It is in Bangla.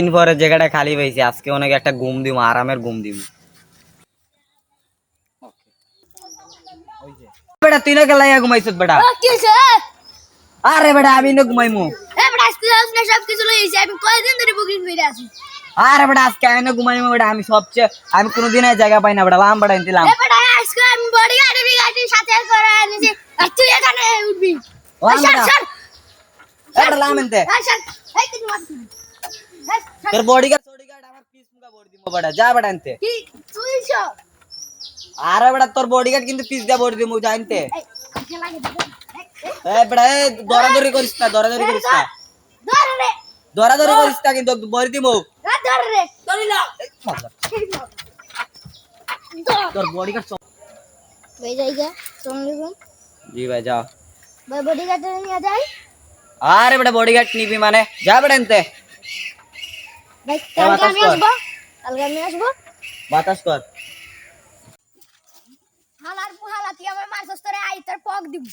দিন পরে জায়গাটা খালি পাইছি, আজকে অনেক একটা ঘুম দিব, আরামের ঘুম দিব। বেটা তুই না গেলাই ঘুমাইছিস বেটা? কি হইছে? আরে বেটা আমি না ঘুমাইমু। বেটা আজকে না সব কিছু লইছি, আমি কয়দিন ধরে বুকিং করে আছি। আরে বেটা আজকে আমি না ঘুমাইমু বেটা, আমি কোনোদিন এই জায়গা পাই না বেটা, লাম বেটা ইনতিলাম। বেটা আজকে আমি বডি গাড়ি সাথে করে আনিছি, আর তুই এখানে উঠবি। বেটা এটা লাম এনতে এই তুই মার তোর বডিগার্ড আমার পিস মুকা বড় দিব বেটা, যা বেটা এনতে। কি তুই সব আরে বেটা তোর বডিগার্ড কিন্তু পিস দিয়া বড় দিমু জানতে। এই খেলা গে এই বেটা এই দরাদরি করিস না, দরাদরি করিস না, ধর রে দরাদরি করিস না কিন্তু বড় দিমু। ধর রে ধরিলা তোর বডিগার্ড ভাই জায়গা আসসালামু জি ভাই যাও। ভাই বডি গার্ড নিয়ে যাই। আরে বেটা বডিগার্ড নিবি মানে যা বেটা এনতে। ভাই বাতাস কালকে কর। আমি আসবো বাতাস কর। হালার পুহালা তুই আমার মাছ ধরে আই তোর পক দিব।